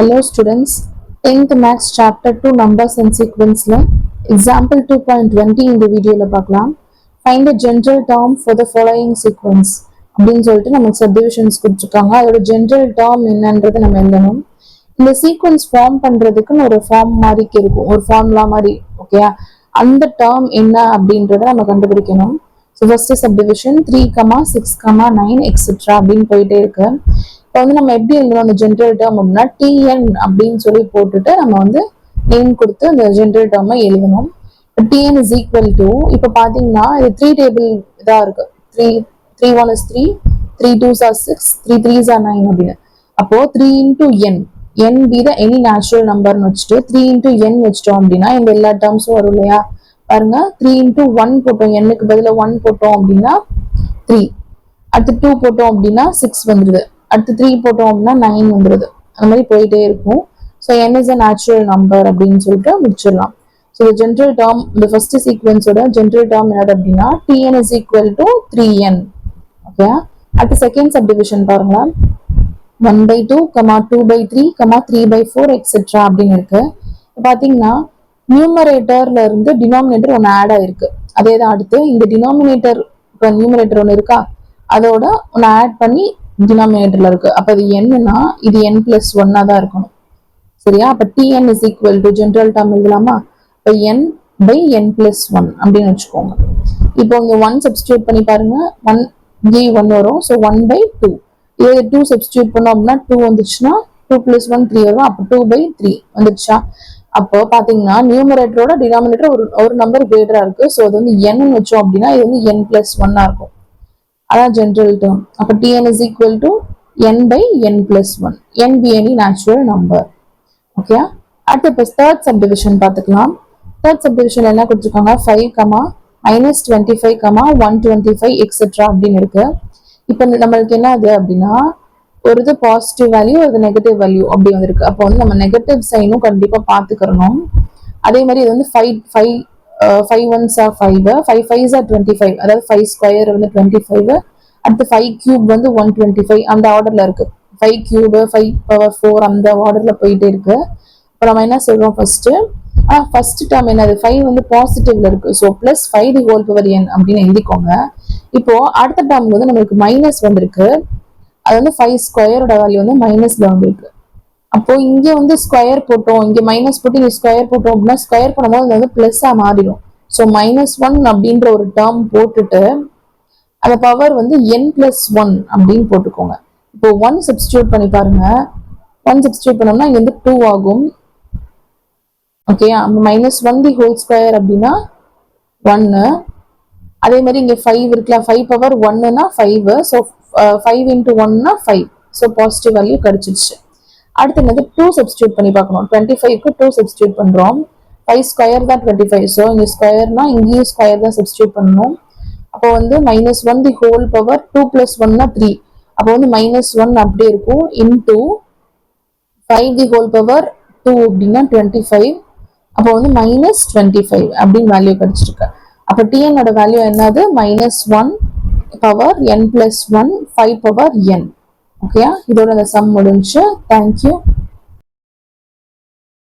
Hello students, 10th Maths Chapter 2 Numbers and Sequence Example 2.20 இந்த வீடியோல பார்க்கலாம். Find the general term for the following sequence அப்படின்னு சொல்லிட்டு நமக்கு சப்டிவிஷன்ஸ் கொடுத்துருக்காங்க. அதோட ஜென்ரல் டேர்ம் என்னன்றதை நம்ம எழுதணும். இந்த சீக்வன்ஸ் ஃபார்ம் பண்றதுக்குன்னு ஒரு ஃபார்ம் மாதிரி இருக்கும், ஒரு ஃபார்முலா மாதிரி. ஓகேயா, அந்த டேர்ம் என்ன அப்படின்றத நம்ம கண்டுபிடிக்கணும். ஸோ ஃபர்ஸ்ட் சப்டிவிஷன் 3,6,9 எக்ஸெட்ரா அப்படின்னு போயிட்டே இருக்கு. இப்போ வந்து நம்ம எப்படி எழுதணும் அந்த ஜென்ரல் டேர்ம் அப்படின்னா டிஎன் அப்படின்னு சொல்லி போட்டுட்டு நம்ம வந்து நேம் கொடுத்து அந்த ஜென்ரல் டேர்மை எழுதணும். டிஎன் இஸ் ஈக்குவல் டு, இப்போ பார்த்தீங்கன்னா இது 3 டேபிள் இதாக இருக்கு. 3 1 is 3, 3 2s are 6, 3 3s are 9 அப்படின்னு. அப்போ 3 into n, n be the any natural numberன்னு வச்சுட்டு 3 into n வச்சிட்டோம் அப்படின்னா இந்த எல்லா டேர்ம்ஸும் வரும் இல்லையா. பாருங்க, 3 into 1 போட்டோம், n-க்கு பதிலாக 1 போட்டோம் அப்படின்னா 3, அடுத்து 2 போட்டோம் அப்படின்னா 6 வந்துடுது, அடுத்து 3 போட்டோம் அப்படின்னா 9 வந்துடுது. அந்த மாதிரி போயிட்டே இருக்கும். So n is a natural number அப்படின்னு சொல்லிட்டு முடிச்சிடலாம். ஸோ ஜென்ரல் டேர்ம், இந்த ஃபர்ஸ்ட் சீக்வன்ஸோட ஜென்ரல் டேர்ம் என்னது அப்படின்னா tn is equal to 3n. Okay, அடுத்து செகண்ட் சப்டிவிஷன் பாருங்க, 1/2, 2/3, 3/4 எக்ஸெட்ரா அப்படின்னு இருக்கு. பாத்தீங்கன்னா நியூமரேட்டர்ல இருந்து டினாமினேட்டர் ஒன்று ஆட் ஆயிருக்கு. அதே தான் அடுத்து இந்த டினாமினேட்டர், இப்போ நியூமரேட்டர் ஒன்று இருக்கா, அதோட ஒன்று ஆட் பண்ணி டினாமினேட்டர்ல இருக்கு. அப்ப இது என்னன்னா இது n+1 தான் இருக்கணும். சரியா, அப்ப tn is equal to general term எழுதலாமா. இப்போ n/n+1 அப்படின்னு வச்சுக்கோங்க. இப்போ இங்க 1 சப்ஸ்டியூட் பண்ணி பாருங்க, 1 வரும். ஸோ 1/2. இதே 2 சப்ஸ்டியூட் பண்ணோம் அப்படின்னா 2 வந்துச்சுன்னா 2 + 1 3 வரும். அப்போ 2/3 வந்துடுச்சா. அப்போ பாத்தீங்கன்னா நியூமரேட்டரோட டினாமினேட்டர் ஒரு நம்பர் கிரேட்டரா இருக்கு. ஸோ அது வந்து n வச்சோம் அப்படின்னா இது வந்து n+1 இருக்கும். அதான் ஜென்ரல் டேர்ம். அப்போ tn is equal to n/n+1, n be any natural number. Okay, அடுத்து இப்போ தேர்ட் சப்டிவிஷன் பார்த்துக்கலாம். தேர்ட் சப்டிவிஷன் என்ன கொடுத்துருக்காங்க, 5, -25, 125 எக்ஸெட்ரா அப்படின்னு இருக்கு. இப்போ நம்மளுக்கு என்ன ஆகுது அப்படின்னா ஒரு இது பாசிட்டிவ் வேல்யூ, ஒரு நெகட்டிவ் வேல்யூ அப்படி வந்திருக்கு. அப்போ வந்து நம்ம நெகட்டிவ் சைனும் கண்டிப்பா பார்த்துக்கிறணும். அதே மாதிரி இது வந்து 5 1s are 5, 5 5s are 25, அதாவது 5 ஸ்கொயர் வந்து 25, அடுத்து 5 கியூப் வந்து 125, அந்த ஆர்டர்ல இருக்கு. 5 கியூப் 5^4 அந்த ஆர்டர்ல போயிட்டே இருக்கு. இப்போ நம்ம என்ன சொல்றோம், ஃபர்ஸ்ட் டேர்ம் என்னது, 5 வந்து பாசிட்டிவ்ல இருக்கு. ஸோ +5^n அப்படின்னு எழுதிக்கோங்க. இப்போ அடுத்த டேர்ம் வந்து நம்மளுக்கு மைனஸ் வந்திருக்கு. அது வந்து 5 ஸ்கொயரோட வேல்யூ வந்து மைனஸ்ல வந்திருக்கு. அப்போ இங்க வந்து ஸ்கொயர் போட்டோம், இங்க மைனஸ் போட்டு இங்க ஸ்கொயர் போட்டோம் அப்படின்னா ஸ்கொயர் பண்ணும்போது அது வந்து பிளஸ்ஸா மாறிடும். ஸோ -1 அப்படின்ற ஒரு டேர்ம் போட்டுட்டு அந்த பவர் வந்து n+1 அப்படின்னு போட்டுக்கோங்க. இப்போ 1 சப்ஸ்டியூட் பண்ணி பாருங்க, 1 சப்ஸ்டியூட் பண்ணோம்னா இங்க வந்து 2 ஆகும். ஓகே, -1² அப்படின்னா 1. அதே மாதிரி இங்க 5 இருக்கலாம், 5^1னா 5, so 5 into 1னா 5. So positive value கிடைச்சிருச்சு. அடுத்து என்னது 2 சப்ஸ்டியூட் பண்ணி பார்க்கணும். 25க்கு 2 சப்ஸ்டியூட் பண்றோம். 5 ஸ்கொயர் தான் 25. ஸோ இங்க ஸ்கொயர்னா இங்கேயும் ஸ்கொயர் தான் சப்ஸ்டியூட் பண்ணணும். அப்போ வந்து -1 2 + 1னா 3. அப்போ வந்து -1 அப்படியே இருக்கும் இன்டூ 5 அப்படின்னா 25. அப்போ வந்து -25 அப்படின்னு வேல்யூ கிடைச்சிருக்கு. அப்போ tn-ஓட வேல்யூ என்னது, -1 power n+1 5 power n. Okay, இதோட அந்த சம் முடிஞ்சு. தேங்க்யூ.